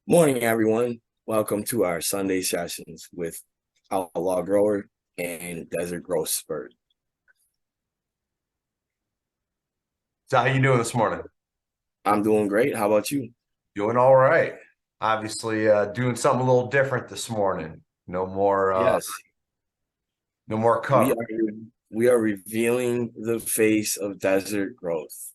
Morning, everyone. Welcome to our Sunday sessions with Outlaw Grower and Desert Growth Spurt. So how you doing this morning? I'm doing great. How about you? Doing all right. Obviously, doing something a little different this morning. No more, Yes, no more we cover. are we are revealing the face of desert growth.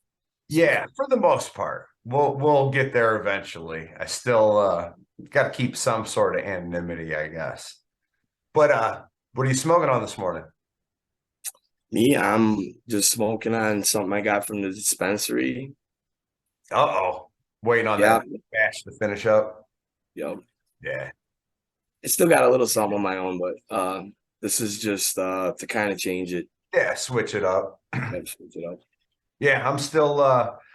Yeah, So, for the most part. We'll get there eventually. I still got to keep some sort of anonymity, I guess. But what are you smoking on this morning? I'm just smoking on something I got from the dispensary. Uh-oh. Waiting on that Yeah, batch to finish up. yep. Yeah. I still got a little something of my own, but this is just to kind of change it. Yeah, switch it up. Yep, switch it up. Yeah, I'm still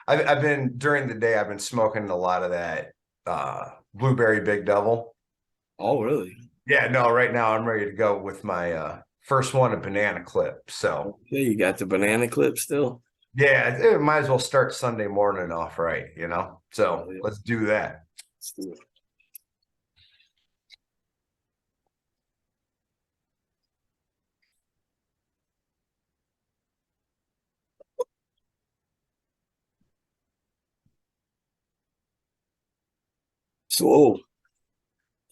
I've been during the day I've been smoking a lot of that blueberry big devil. Oh, really? Yeah, no, right now I'm ready to go with my first one, a banana clip. So Okay, you got the banana clip still? yeah, it might as well start Sunday morning off right, you know. Oh, So yeah. let's do that. Let's do it. So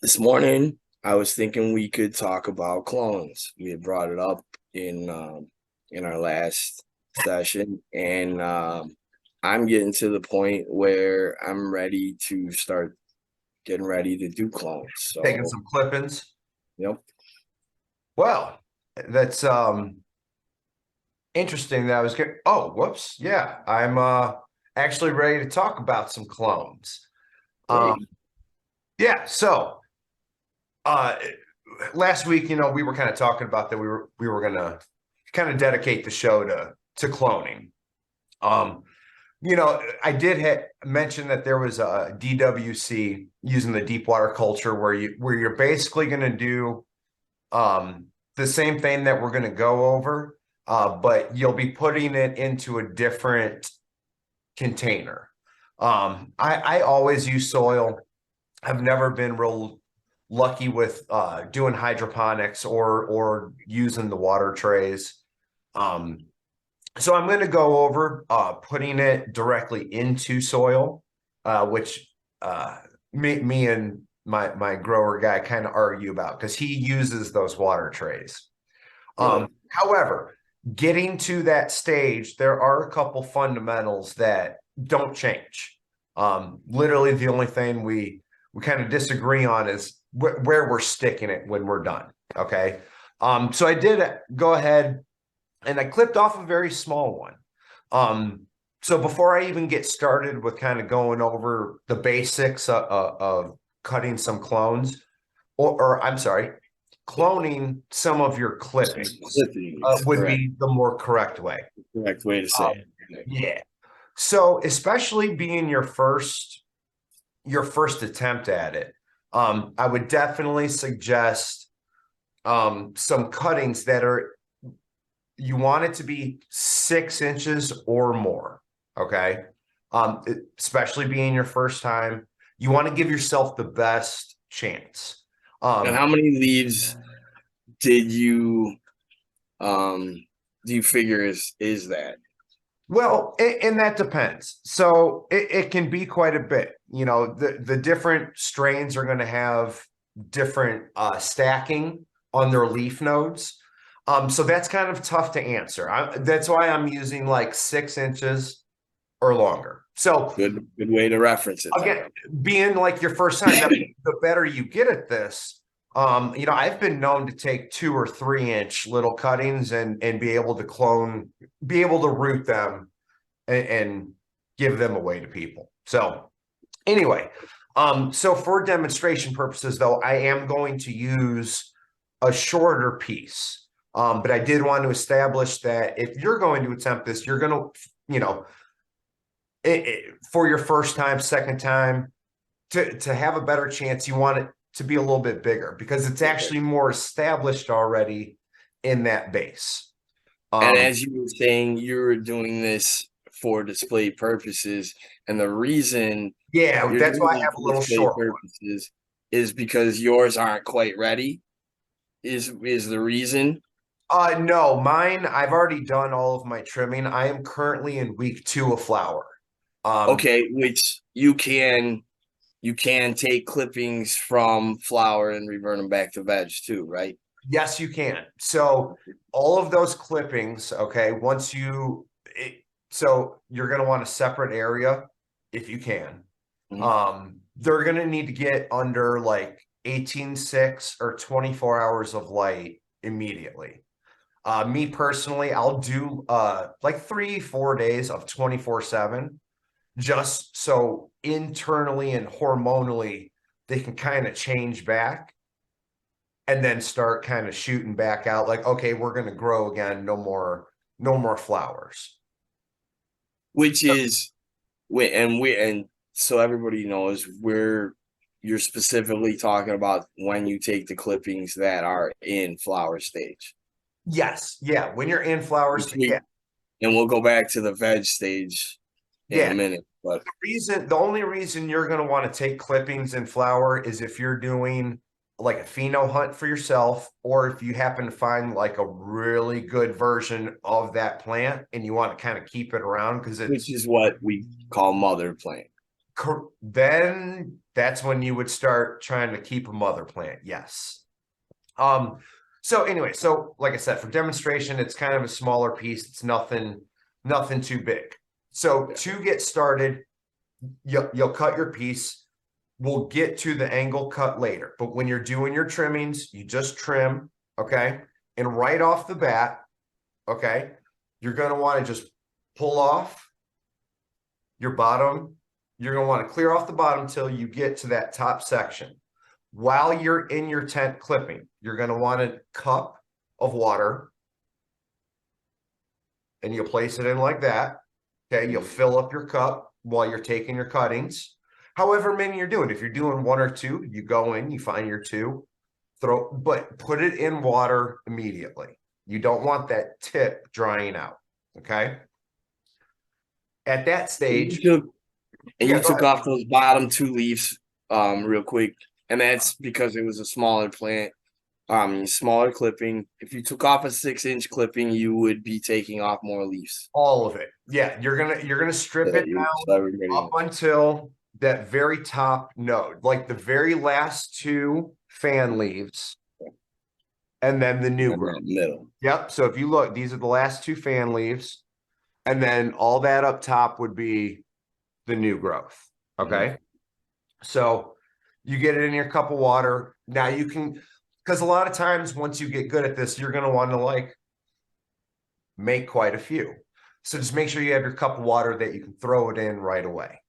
this morning, I was thinking we could talk about clones. We had brought it up in our last session, and I'm getting to the point where I'm ready to start getting ready to do clones. Taking So, some clippings. yep. Well, that's interesting that I was getting, oh, whoops. Yeah, I'm actually ready to talk about some clones. Um Great. yeah, so uh last week, we were kind of talking about that we were gonna kind of dedicate the show to cloning. Um, I did mention that there was a DWC using the deep water culture where you're basically gonna do the same thing that we're gonna go over, but you'll be putting it into a different container. I always use soil. I've never been real lucky with doing hydroponics or using the water trays. Um, so I'm going to go over putting it directly into soil, which uh, me and my grower guy kind of argue about because he uses those water trays. Really? However, getting to that stage, there are a couple fundamentals that don't change. Literally, the only thing we kind of disagree on is where we're sticking it when we're done. Okay. So I did go ahead and I clipped off a very small one. So before I even get started with kind of going over the basics of cutting some clones, or I'm sorry, cloning some of your clippings Clippings, would correct. be the more correct way. Correct way to say Um, it. Okay. yeah. So especially being your first attempt at it, I would definitely suggest some cuttings that are you want it to be 6 inches or more. Okay. Especially being your first time, you want to give yourself the best chance. And Um, how many leaves did you um do you figure is that? well, and that depends. So it can be quite a bit. The different strains are going to have different stacking on their leaf nodes. So that's kind of tough to answer. That's why I'm using like 6 inches or longer. So Good way to reference it then. again, being like your first time, now, the better you get at this, I've been known to take 2 or 3 inch little cuttings and be able to be able to root them and give them away to people. So anyway, so for demonstration purposes, though, I am going to use a shorter piece. But I did want to establish that if you're going to attempt this, you're going to, you know, for your first time, second time, to have a better chance, you want it to be a little bit bigger because it's Okay. actually more established already in that base. And Um, as you were saying, you were doing this for display purposes. And the reason Yeah, you're that's why I doing it have a for little display short one. purposes is because yours aren't quite ready. Is the reason? No, mine, I've already done all of my trimming. I am currently in week 2 of flower. Okay, which you can take clippings from flower and revert them back to veg too, right? Yes, you can. So all of those clippings, okay, so you're going to want a separate area if you can. Mhm. They're going to need to get under like 18.6 or 24 hours of light immediately. Me personally, I'll do like 3-4 days of 24/7, just so internally and hormonally they can kind of change back and then start kind of shooting back out like, okay, we're going to grow again. No more flowers. Which is and so everybody knows you're specifically talking about when you take the clippings that are in flower stage. Yes. Yeah. When you're in flowers, yeah. And we'll go back to the veg stage in a Yeah. minute. But The only reason you're going to want to take clippings in flower is if you're doing like a pheno hunt for yourself, or if you happen to find like a really good version of that plant and you want to kind of keep it around because which it's is what we call mother plant. then that's when you would start trying to keep a mother plant. Yes. So anyway, so like I said, for demonstration, it's kind of a smaller piece. It's nothing too big. So to get started, you'll cut your piece. We'll get to the angle cut later. But when you're doing your trimmings, you just trim, okay? And right off the bat, okay, you're going to want to just pull off your bottom. You're going to want to clear off the bottom till you get to that top section. While you're in your tent clipping, you're going to want a cup of water and you'll place it in like that. Okay, you'll fill up your cup while you're taking your cuttings. However many you're doing. If you're doing 1 or 2, you go in, you find your 2, but put it in water immediately. You don't want that tip drying out. Okay. At that stage, You took off those bottom 2 leaves real quick. And that's because it was a smaller plant. Smaller clipping. If you took off a 6-inch clipping, you would be taking off more leaves. all of it. Yeah, you're gonna strip it down up until that very top node, like the very last 2 fan leaves, and then the new growth. Middle. Yep. So if you look, these are the last 2 fan leaves, and then all that up top would be the new growth. Okay. So you get it in your cup of water. Now you can, because a lot of times once you get good at this, you're going to want to like make quite a few. So just make sure you have your cup of water that you can throw it in right away.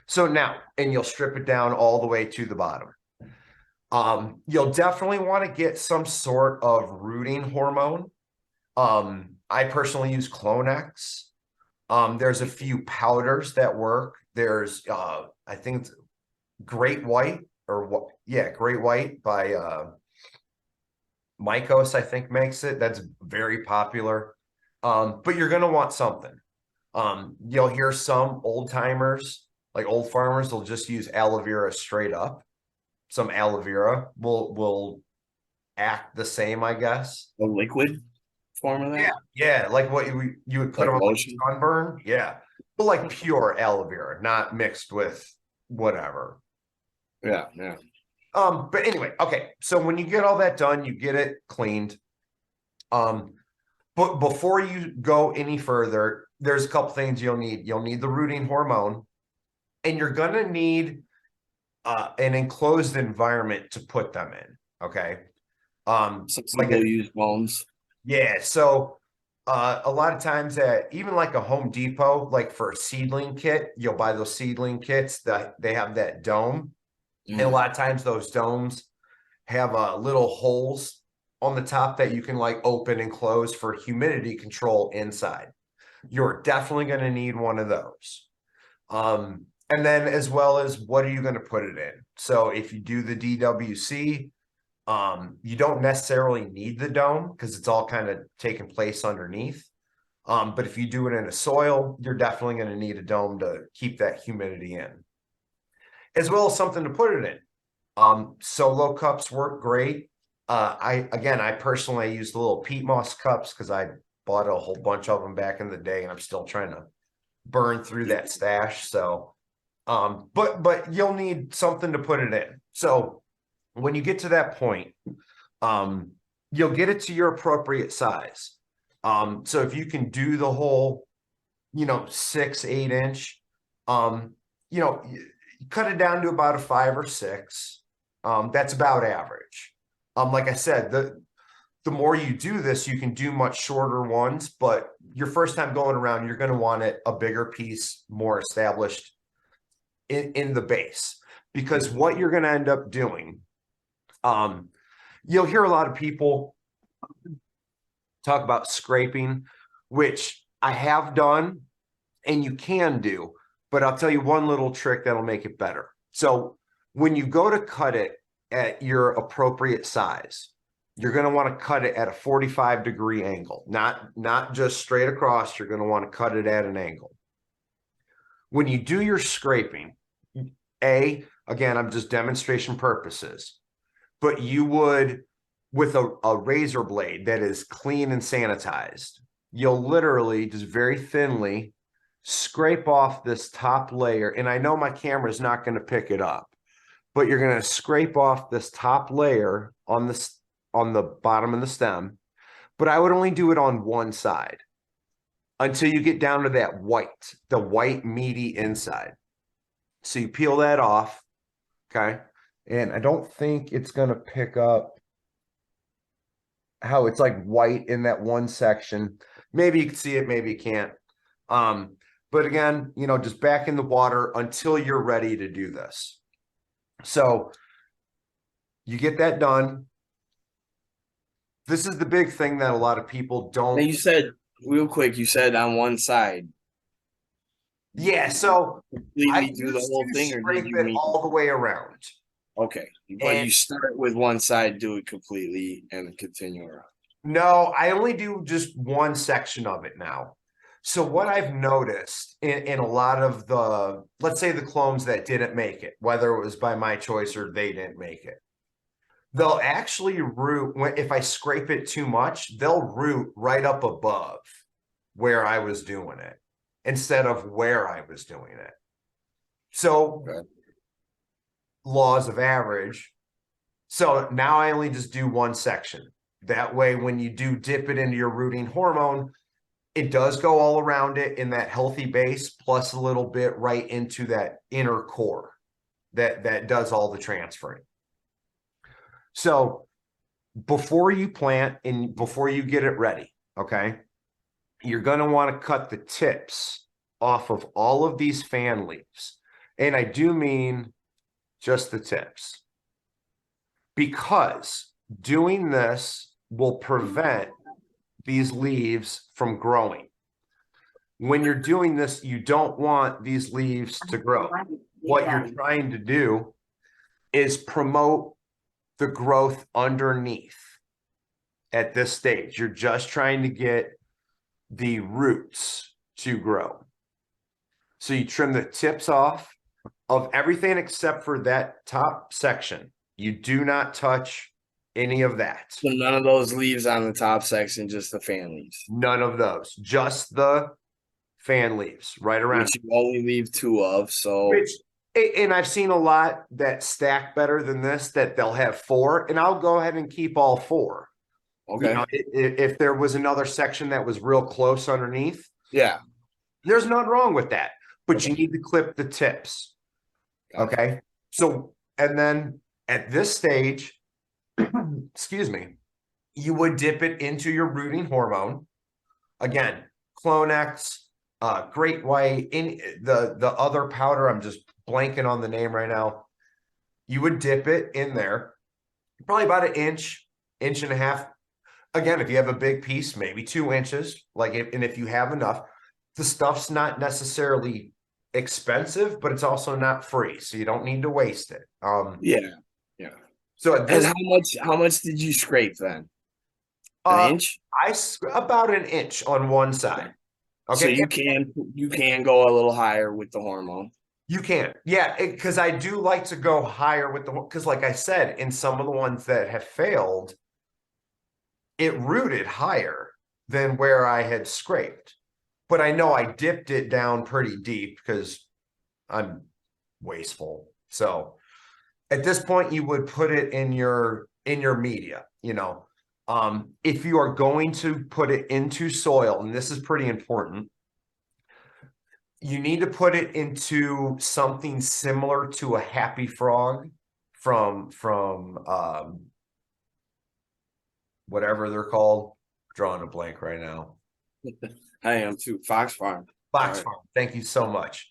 So now, and you'll strip it down all the way to the bottom. You'll definitely want to get some sort of rooting hormone. I personally use Clonex. There's a few powders that work. There's I think it's Great White or what? Yeah, Great White by Mycos, I think makes it. That's very popular. But you're gonna want something. You'll hear some old timers, like old farmers, will just use aloe vera straight up. Some aloe vera will act the same, I guess. The liquid form of that? Yeah, like what you would put Like on lotion? sunburn. Yeah, but like pure aloe vera, not mixed with whatever. Yeah. But anyway, okay. So when you get all that done, you get it cleaned. But before you go any further, there's a couple things you'll need. You'll need the rooting hormone, and you're gonna need an enclosed environment to put them in. Okay. Some people use bones. Yeah. So a lot of times at even like a Home Depot, like for a seedling kit, you'll buy those seedling kits that they have that dome. And a lot of times those domes have little holes on the top that you can like open and close for humidity control inside. You're definitely going to need one of those. And then as well as what are you going to put it in? So if you do the DWC, you don't necessarily need the dome because it's all kind of taking place underneath. But if you do it in a soil, you're definitely going to need a dome to keep that humidity in, as well as something to put it in. Solo cups work great. I personally use the little peat moss cups because I bought a whole bunch of them back in the day, and I'm still trying to burn through that stash. So, but you'll need something to put it in. So when you get to that point, you'll get it to your appropriate size. So if you can do the whole, 6, 8 inch, you cut it down to about a 5 or 6. That's about average. Like I said, the more you do this, you can do much shorter ones, but your first time going around, you're going to want it a bigger piece, more established in the base, because what you're going to end up doing, you'll hear a lot of people talk about scraping, which I have done and you can do, but I'll tell you one little trick that'll make it better. So when you go to cut it at your appropriate size, you're going to want to cut it at a 45-degree angle, not just straight across. You're going to want to cut it at an angle. When you do your scraping, again, I'm just demonstration purposes, but you would, with a razor blade that is clean and sanitized, you'll literally just very thinly scrape off this top layer. And I know my camera is not going to pick it up, but you're going to scrape off this top layer on the bottom of the stem. But I would only do it on one side until you get down to that the white meaty inside. So you peel that off, okay? And I don't think it's going to pick up how it's like white in that one section. Maybe you can see it, maybe you can't. But again, just back in the water until you're ready to do this. So you get that done. This is the big thing that a lot of people don't. And you said, real quick, you said on one side. Yeah, so completely do the whole thing, or scrape it all the way around. Okay, but you start with one side, do it completely, and continue around. No, I only do just one section of it now. So what I've noticed in a lot of let's say the clones that didn't make it, whether it was by my choice or they didn't make it, they'll actually root, if I scrape it too much, they'll root right up above where I was doing it instead of where I was doing it. So laws of average. So now I only just do one section. That way, when you do dip it into your rooting hormone, it does go all around it in that healthy base, plus a little bit right into that inner core that does all the transferring. So before you plant and before you get it ready, okay, you're going to want to cut the tips off of all of these fan leaves. And I do mean just the tips, because doing this will prevent these leaves from growing. When you're doing this, you don't want these leaves to grow. What you're trying to do is promote the growth underneath at this stage. You're just trying to get the roots to grow. So you trim the tips off of everything except for that top section. You do not touch any of that. So none of those leaves on the top section, just the fan leaves. None of those, just the fan leaves right around. Which you only leave 2 of. So, and I've seen a lot that stack better than this, that they'll have 4, and I'll go ahead and keep all 4. Okay. If there was another section that was real close underneath, yeah, there's nothing wrong with that. But you need to clip the tips. Okay. So, and then at this stage, excuse me, you would dip it into your rooting hormone. Again, Clonex, Great White, the other powder, I'm just blanking on the name right now. You would dip it in there, probably about an inch and a half. Again, if you have a big piece, maybe 2 inches. And if you have enough, the stuff's not necessarily expensive, but it's also not free, so you don't need to waste it. Yeah. So how much did you scrape then? An inch? About an inch on one side. So Okay. you can go a little higher with the hormone. You can. Yeah, because I do like to go higher with because like I said, in some of the ones that have failed, it rooted higher than where I had scraped. But I know I dipped it down pretty deep because I'm wasteful. So at this point, you would put it in your media, if you are going to put it into soil, and this is pretty important, you need to put it into something similar to a happy frog from whatever they're called. Drawing a blank right now. I am too. Fox Farm. Fox Farm. Thank you so much.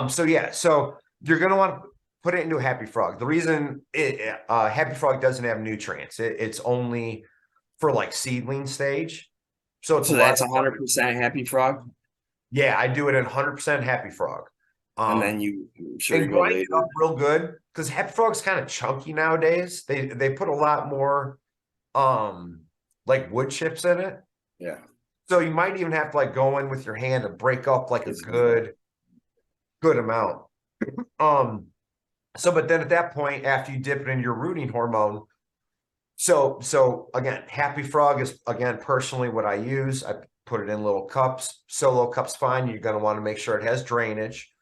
So yeah, so you're gonna want to put it into a happy frog. The reason happy frog doesn't have nutrients, it's only for like seedling stage. So it's So that's 100% happy frog. Yeah, I do it in 100% happy frog. And then you and grind it up real good because happy frog's kind of chunky nowadays. They put a lot more like wood chips in it. Yeah. So you might even have to like go in with your hand and break up like a good amount. So but then at that point, after you dip it in your rooting hormone, so again, happy frog is again personally what I use. I put it in little cups. Solo cups fine. You're going to want to make sure it has drainage.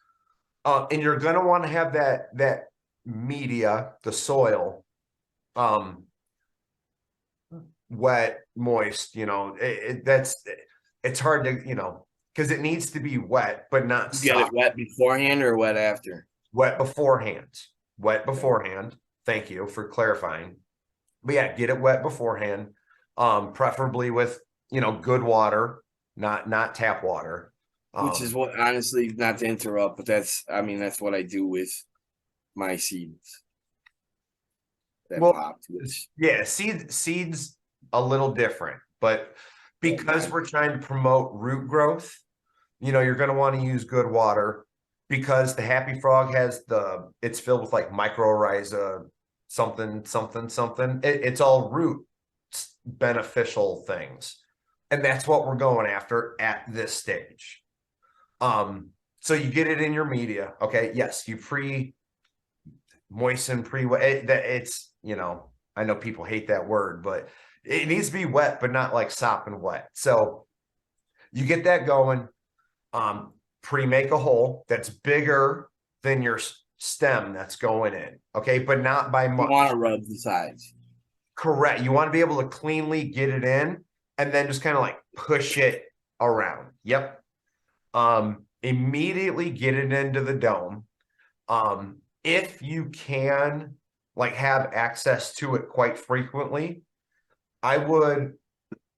And you're going to want to have that media, the soil, wet, moist, it's hard to, because it needs to be wet, but not get it wet beforehand or wet after? Wet beforehand. Wet beforehand. Thank you for clarifying. But yeah, get it wet beforehand. Preferably with, good water, not tap water. Which is what, honestly, not to interrupt, but that's what I do with my seeds. That popped. Yeah, seeds a little different, but because we're trying to promote root growth, you're going to want to use good water because the happy frog it's filled with like mycorrhiza, something. It's all root beneficial things. And that's what we're going after at this stage. So you get it in your media. Okay. Yes. You moisten it's, I know people hate that word, but it needs to be wet, but not like sopping wet. So you get that going, pre-make a hole that's bigger than your stem that's going in. Okay. But not by much. You want to rub the sides. Correct. You want to be able to cleanly get it in and then just kind of like push it around. Yep. Immediately get it into the dome. If you can like have access to it quite frequently, I would,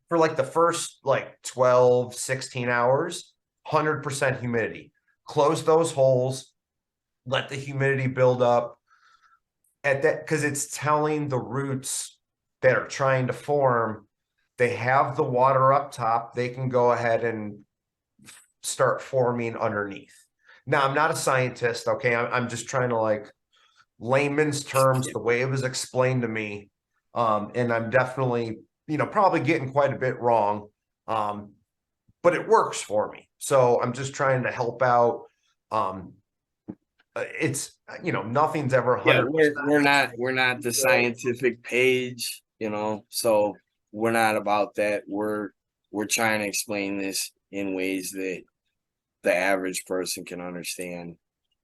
for like the first like 12, 16 hours, 100% humidity. Close those holes, let the humidity build up at that, because it's telling the roots that are trying to form, they have the water up top, they can go ahead and start forming underneath. Now, I'm not a scientist, okay? I'm just trying to like layman's terms, the way it was explained to me. And I'm definitely, probably getting quite a bit wrong. But it works for me. So I'm just trying to help out. It's, nothing's ever 100%. Yeah, we're not the scientific page, so we're not about that. We're trying to explain this in ways that the average person can understand.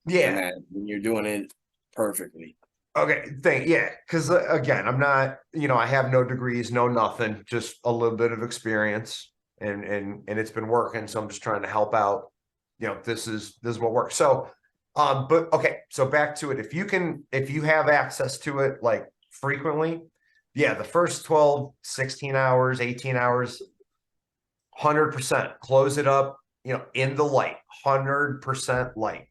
Yeah. And that when you're doing it perfectly. Okay, yeah, because again, I'm not, I have no degrees, no nothing, just a little bit of experience, and it's been working. So I'm just trying to help out. This is what works. So, but okay, so back to it. If you have access to it like frequently, yeah, the first 12, 16 hours, 18 hours, 100% close it up. In the light, 100% light.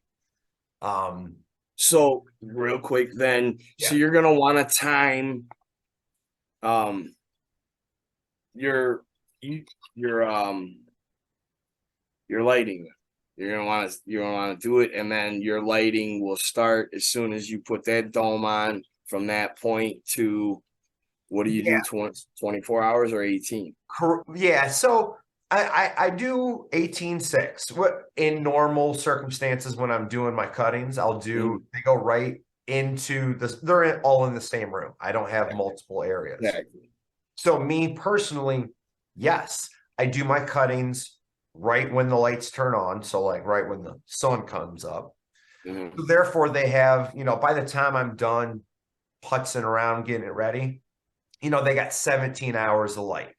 So real quick then, so you're gonna want to time your lighting. You're gonna want to do it, and then your lighting will start as soon as you put that dome on. From that point to What do you Yeah, do 24 hours or 18? yeah. So I do 18/6. What in normal circumstances when I'm doing my cuttings, Mhm. they go right into this. All in the same room. I don't have multiple areas. Exactly. So me personally, yes, I do my cuttings right when the lights turn on. So like right when the sun comes up. Mhm. So therefore they have, by the time I'm done putzing around getting it ready, they got 17 hours of light.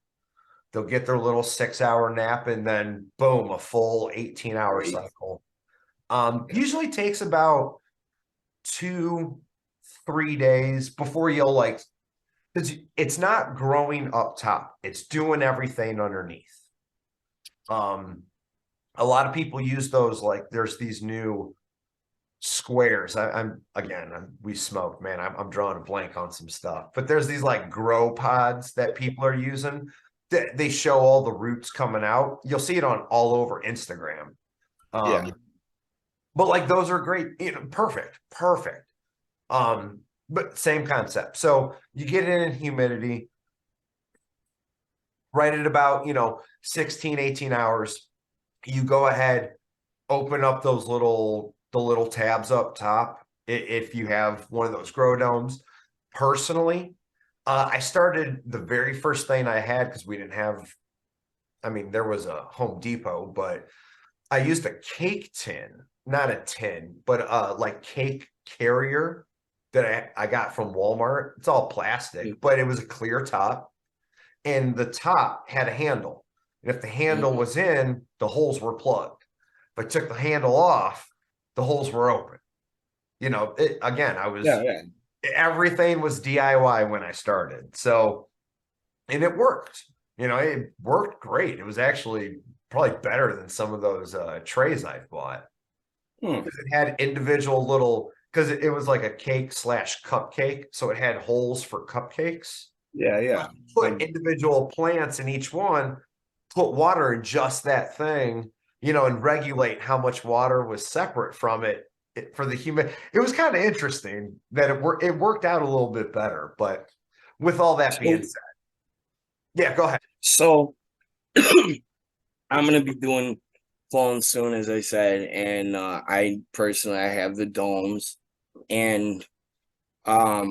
They'll get their little 6 hour nap and then boom, a full 18-hour Great. cycle. Usually takes about 2, 3 days before you'll like, because it's not growing up top, it's doing everything underneath. Um, a lot of people use those, like there's these new squares. We smoke, man. I'm drawing a blank on some stuff, but there's these like grow pods that people are using that they show all the roots coming out. You'll see it on all over Instagram. Yeah. But like those are great, perfect. But same concept. So you get it in humidity right at about, 16, 18 hours. You go ahead, open up the little tabs up top if you have one of those grow domes. Personally, I started the very first thing I had because we didn't have, I mean, there was a Home Depot, but I used a cake tin, not a tin, but like cake carrier that I got from Walmart. It's all plastic, but it was a clear top, and the top had a handle. And if the handle Mhm. was in, the holes were plugged. If I took the handle off, the holes were open. Again, Yeah, yeah. everything was DIY when I started. So, and it worked. It worked great. It was actually probably better than some of those trays I've bought. Hmm. Because it had individual little, because it was like a cake slash cupcake. So it had holes for cupcakes. Yeah, So yeah. if you put individual plants in each one, put water in just that thing, and regulate how much water was separate from it for the human. It was kind of interesting that it worked out a little bit better. But with all that being So, said, yeah, go ahead. so I'm gonna be doing phones soon, as I said, and I have the domes, and I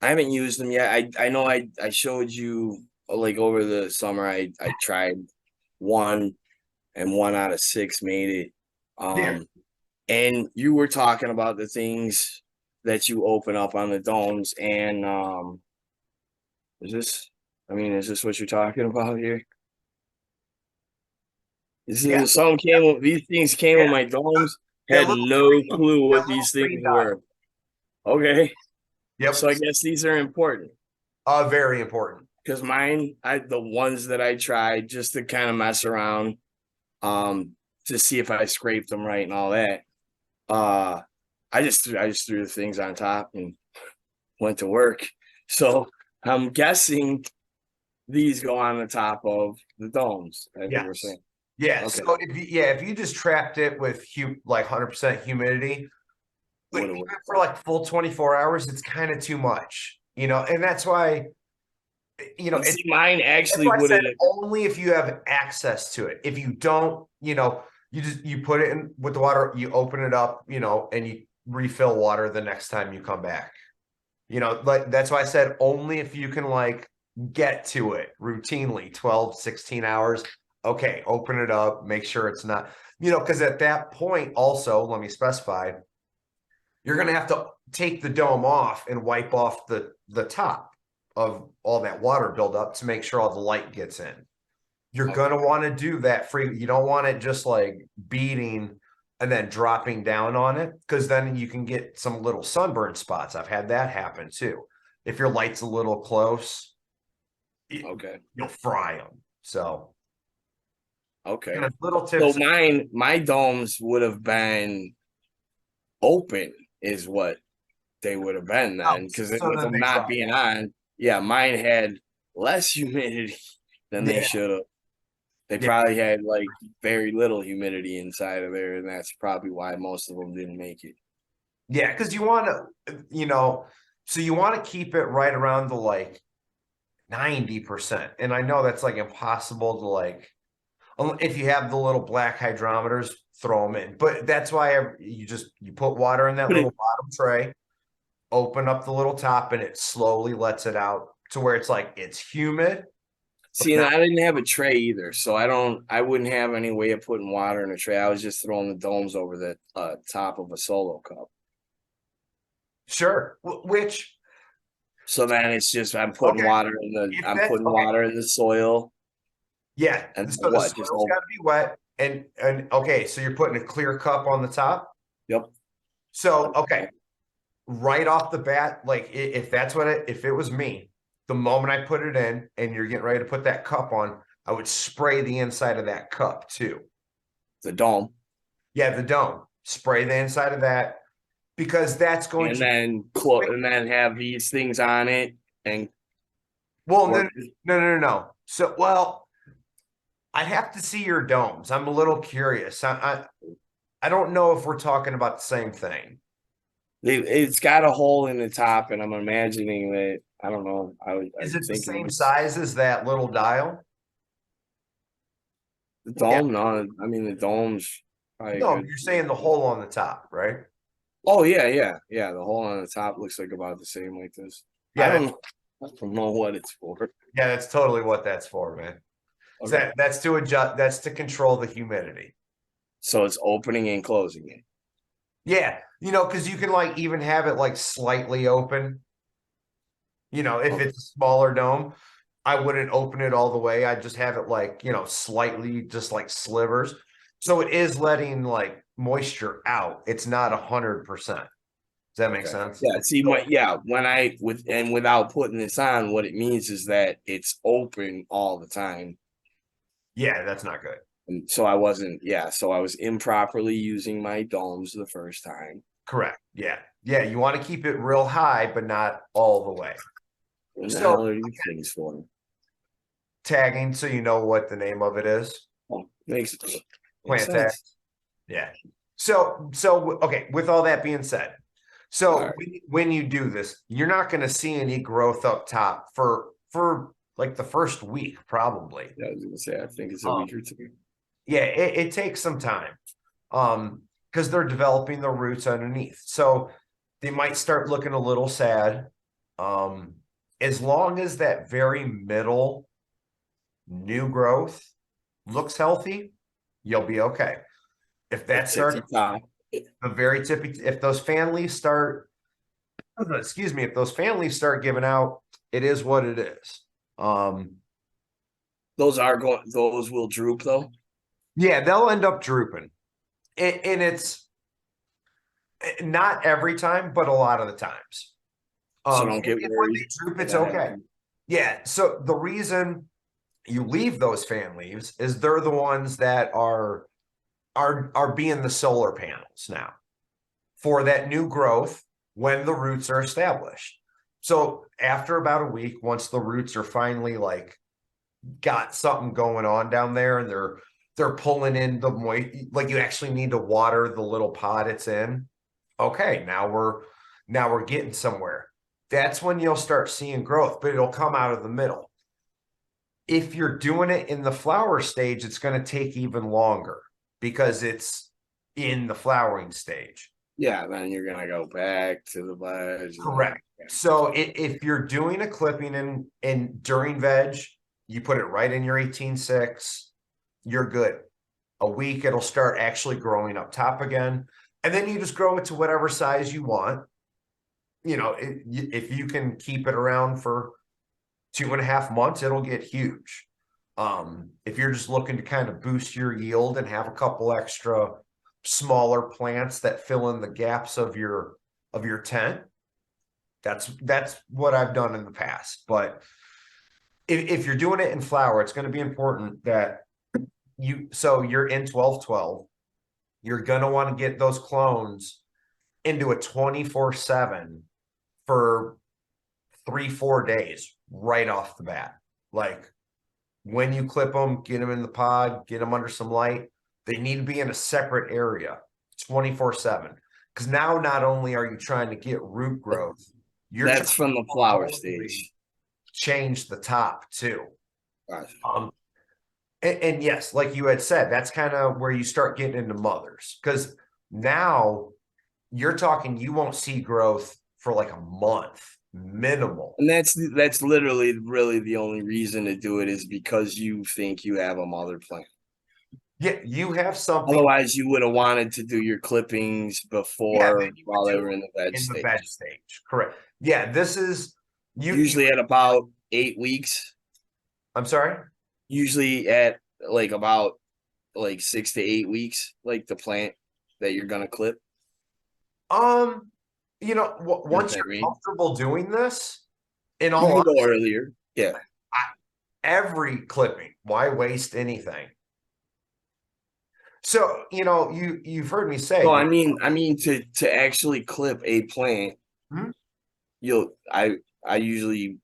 haven't used them yet. I know I showed you like over the summer I tried one, and 1 out of 6 made it. Yeah. And you were talking about the things that you open up on the domes, and is this? I mean, is this what you're talking about here? This Yeah. is some came with these things came with Yeah. my domes. That Had little no green, clue that what little these things green dot. were. Okay, so Yep. I guess these are important Very important. because the ones that I tried just to kind of mess around, to see if I scraped them right and all that. Uh, I just threw the things on top and went to work. So I'm guessing these go on the top of the domes, as you were Yes. saying. Yeah. Okay, So if you just trapped it with like 100% humidity, like would have even worked. for like full 24 hours, it's kind of too much, and that's why, And it's see, mine that's actually why I would have. said only if you have access to it. If you don't, you put it in with the water, you open it up, and you refill water the next time you come back. Like that's why I said only if you can like get to it routinely 12, 16 hours. Okay, open it up, make sure it's not, because at that point also, let me specify, you're going to have to take the dome off and wipe off the top of all that water buildup to make sure all the light gets in. You're going Okay, to want to do that free. You don't want it just like beating and then dropping down on it, because then you can get some little sunburn spots. I've had that happen too. If your light's a little close, okay, you'll fry them. So, okay. kind of little So tips. my domes would have been open, is what they would have been Oh, then, because so with then them they not dry being out. on, yeah, mine had less humidity than they Yeah. should have. They Yeah. probably had like very little humidity inside of there, and that's probably why most of them didn't make it. Yeah. Because you want to, so you want to keep it right around the like 90%. And I know that's like impossible to like, if you have the little black hydrometers, throw them in. But that's why you put water in that Put little it. bottom tray, open up the little top, and it slowly lets it out to where it's like it's humid. See, and I didn't have a tray either, so I wouldn't have any way of putting water in a tray. I was just throwing the domes over the top of a solo cup. Sure. Which, So then it's just I'm putting okay, water in the if I'm that's putting okay. water in the soil Yeah. and So the what? Just soil's got to be wet. And okay, so you're putting a clear cup on the top. yep. So okay, right off the bat, like if that's what if it was me, the moment I put it in and you're getting ready to put that cup on, I would spray the inside of that cup too. The dome. Yeah, the dome. Spray the inside of that because that's going And to then have these things on it and well, work. no. So well, I'd have to see your domes. I'm a little curious. I don't know if we're talking about the same thing. It's got a hole in the top, and I'm imagining that I don't know. Is I'm it the thinking same it's size as that little dial? the Yeah. dome. No, I mean the dome's probably No, good. you're saying the hole on the top, right? Oh yeah. The hole on the top looks like about the same like this. Yeah, I don't know what it's for. yeah, that's totally what that's for, man. Okay. That's to adjust, that's to control the humidity. So it's opening and closing it. Yeah, because you can like even have it like slightly open. If Okay. it's a smaller dome, I wouldn't open it all the way. I'd just have it like, slightly just like slivers. So it is letting like moisture out. It's not 100%. Does that make Okay. sense? Yeah. See, without putting this on, what it means is that it's open all the time. Yeah, that's not good. And so I wasn't. Yeah. So I was improperly using my domes the first time. Correct. Yeah. Yeah. You want to keep it real high, but not all the way. What the So hell are these things for? tagging, so you know what the name of it is. Oh, makes Plant tag. sense. Yeah. So okay, with all that being said, so Right. when you do this, you're not going to see any growth up top for like the first week, probably. Yeah, I was gonna say I think it's a week or two. Yeah, it takes some time. Because they're developing the roots underneath. So they might start looking a little sad. As long as that very middle new growth looks healthy, you'll be okay. If that starts the very tippy, if those fan leaves start, excuse me, if those fan leaves start giving out, it is what it is. Those will droop though. Yeah, they'll end up drooping. And it's not every time, but a lot of the times. So don't get when worried. they droop, it's okay. Yeah. So the reason you leave those fan leaves is they're the ones that are being the solar panels now for that new growth when the roots are established. So after about a week, once the roots are finally like got something going on down there and they're pulling in the moist, like you actually need to water the little pot it's in. Okay, now we're getting somewhere. That's when you'll start seeing growth, but it'll come out of the middle. If you're doing it in the flower stage, it's going to take even longer because it's in the flowering stage. Yeah, then you're gonna go back to the ledge. Correct. So if you're doing a clipping in during veg, you put it right in your 18-6, you're good. A week, it'll start actually growing up top again. And then you just grow it to whatever size you want. If you can keep it around for 2.5 months, it'll get huge. If you're just looking to kind of boost your yield and have a couple extra smaller plants that fill in the gaps of your tent, that's what I've done in the past. But if you're doing it in flower, it's going to be important that you're in 12-12. You're going to want to get those clones into a 24/7 for 3-4 days right off the bat. Like when you clip them, get them in the pod, get them under some light. They need to be in a separate area 24/7. Because now not only are you trying to get root growth, that's from the flower stage. change the top too. Gotcha. And yes, like you had said, that's kind of where you start getting into mothers, because now you're talking you won't see growth for like a month, minimal. And that's literally really the only reason to do it is because you think you have a mother plant. Yeah, you have something. Otherwise, you would have wanted to do your clippings Yeah, before that you while would they do were in the veg in the stage. veg stage. Correct. Yeah, this is you. Usually at about 8 weeks. I'm sorry. Usually at like about like 6 to 8 weeks, like the plant that you're gonna clip. Um, You know what once I you're mean? comfortable doing this, in You all can go honesty, earlier. Yeah. every clipping, why waste anything? So, you've heard me say, No, I mean to actually clip a plant, hmm, you'll I usually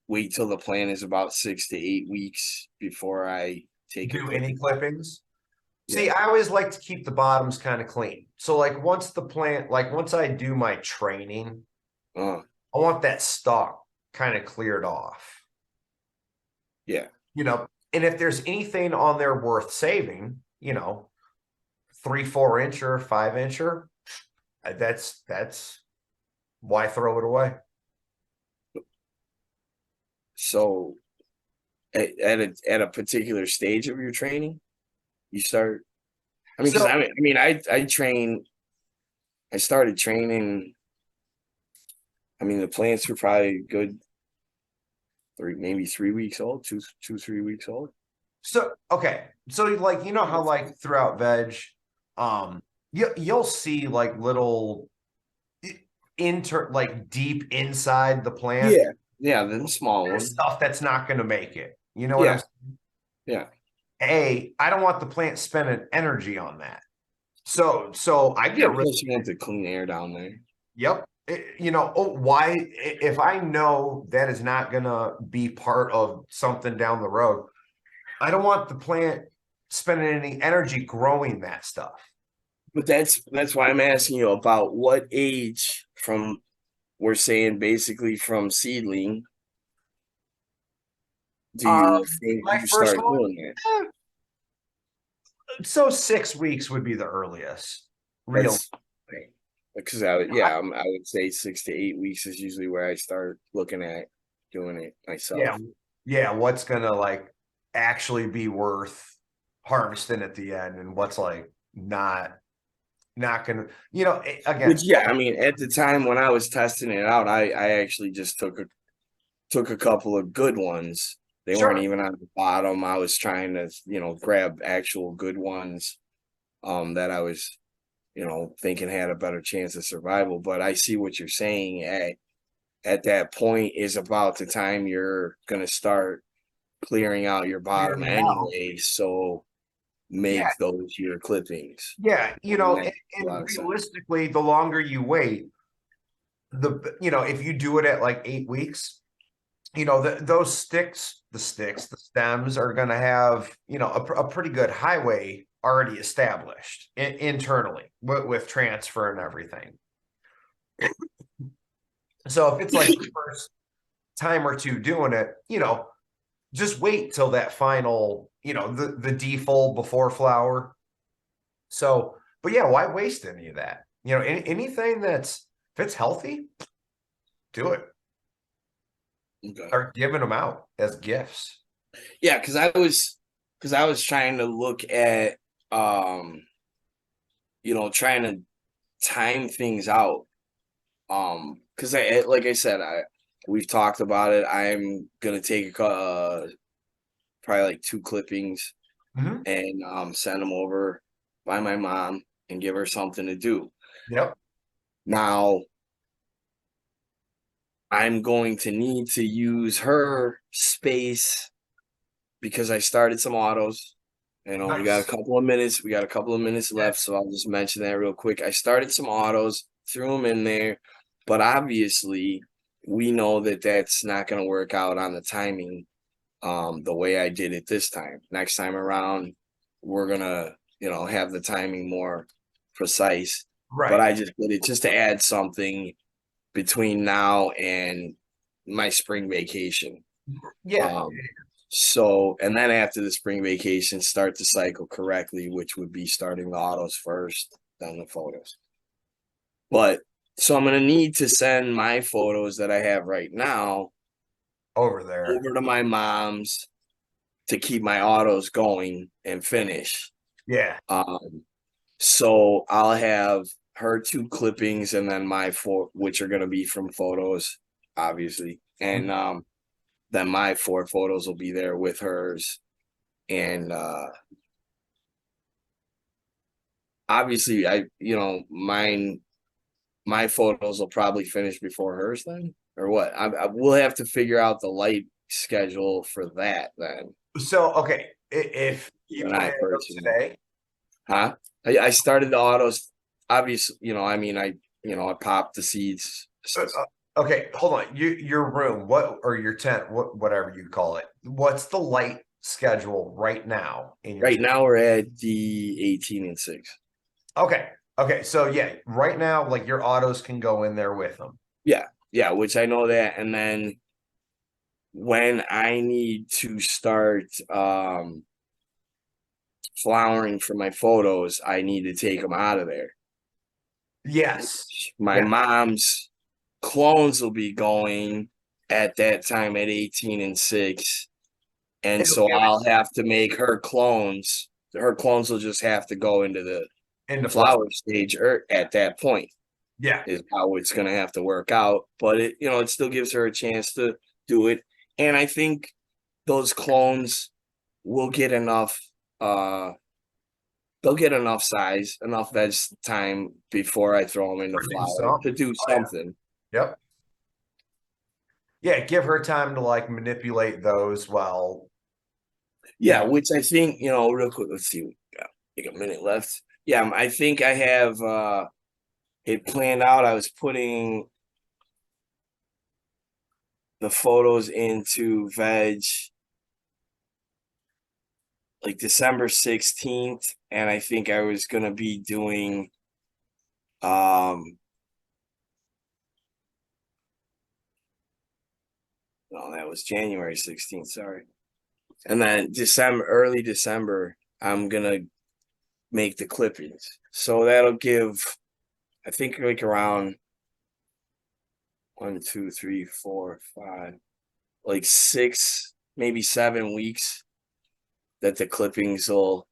wait till the plant is about 6 to 8 weeks before I take a do any clipping. clippings. Yeah. See, I always like to keep the bottoms kind of clean. So, like, once I do my training, Uh, I want that stalk kind of cleared off. yeah. And if there's anything on there worth saving, 3, 4 incher, 5 incher, that's why throw it away. So at a particular stage of your training, you start. I mean, because So I train. I started training. I mean, the plants were probably good maybe 3 weeks old, 3 weeks old. okay. So like how like throughout veg, you'll see like little like deep inside the plant. Yeah, yeah, the small There's one. stuff that's not going to make it. You know what I'm Yeah, saying? yeah. I don't want the plant spending energy on that. So I Yeah, get rid. plus you want the clean air down there. Yep. Why? If I know that is not going to be part of something down the road, I don't want the plant spending any energy growing that stuff. But that's why I'm asking you about what age from we're saying basically from seedling do you think My you first start one, doing that? eh, so 6 weeks would be the earliest. Real. That's because I would say 6 to 8 weeks is usually where I start looking at doing it Yeah. myself. Yeah. What's going to like actually be worth harvesting at the end, and what's like not going to, again, Which yeah, I mean at the time when I was testing it out, I actually just took a couple of good ones. They weren't sure. even on the bottom. I was trying to, grab actual good ones that I was, thinking had a better chance of survival. But I see what you're saying at that point is about the time you're gonna start clearing out your bottom Clearing it out. anyway. So Yeah. make those your clippings. Yeah. And that And, makes a lot and of sense. realistically, the longer you wait, if you do it at like 8 weeks, the stems are going to have, a pretty good highway already established internally with transfer and everything. So if it's like the first time or two doing it, just wait till that final, the defold before flower. So, but yeah, why waste any of that? Anything if it's healthy, do it. Okay. Start giving them out as gifts. Yeah, because I was trying to look at trying to time things out. Because like I said, we've talked about it. I'm gonna take probably like 2 clippings Mhm. and send them over by my mom and give her something to do. Yep. Now I'm going to need to use her space because I started some autos. We got a Nice. couple of minutes. We got a couple of minutes Yeah. left, so I'll just mention that real quick. I started some autos, threw them in there, but obviously we know that that's not going to work out on the timing the way I did it this time. Next time around, we're gonna, have the timing more precise. But Right. I just did it just to add something between now and my spring vacation. Yeah. So, and then after the spring vacation, start the cycle correctly, which would be starting the autos first, then the photos. But so I'm going to need to send my photos that I have right now Over there. over to my mom's to keep my autos going and finish. Yeah. So I'll have her 2 clippings and then my 4, which are going to be from photos, obviously. And then my 4 photos will be there with hers. And obviously my photos will probably finish before hers then, or what? I will have to figure out the light schedule for that then. So, okay, if you plan to go today, huh? I started the autos. Obviously, I popped the seeds. okay, hold on. Your room, or your tent, whatever you call it. What's the light schedule right now in your Right tent? now we're at the 18 and 6. Okay. Okay. So yeah, right now, like your autos can go in there with them. Yeah, which I know that. And then when I need to start flowering for my photos, I need to take them out of there. Yes. My mom's clones will be going at that time at 18 and 6. And so I'll have to make her clones. Her clones will just have to go into the flower stage at that point. Yeah. Is how it's going to have to work out. But it still gives her a chance to do it. And I think those clones will get enough they'll get enough size, enough veg time before I throw them into flower to do something. Yep. Yeah, give her time to like manipulate those while. Yeah, which I think, real quick, let's see. We got like a minute left. Yeah, I think I have it planned out. I was putting the photos into veg like December 16th, and I think I was gonna be doing no, that was January 16th, sorry. And then early December, I'm gonna make the clippings. So that'll give, I think, like around 1, 2, 3, 4, 5, like 6, maybe 7 weeks that the clippings will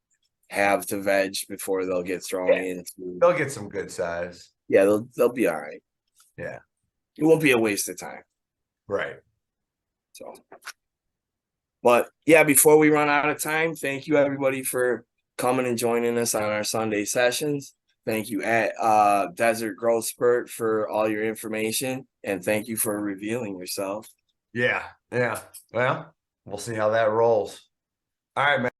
have to veg before they'll get thrown into. They'll get some good size. Yeah, they'll be all right. Yeah. It won't be a waste of time. Right. So, but yeah, before we run out of time, thank you everybody for coming and joining us on our Sunday sessions. Thank you at Desert Growth Spurt for all your information, and thank you for revealing yourself. Yeah. Yeah. Well, we'll see how that rolls. All right, man.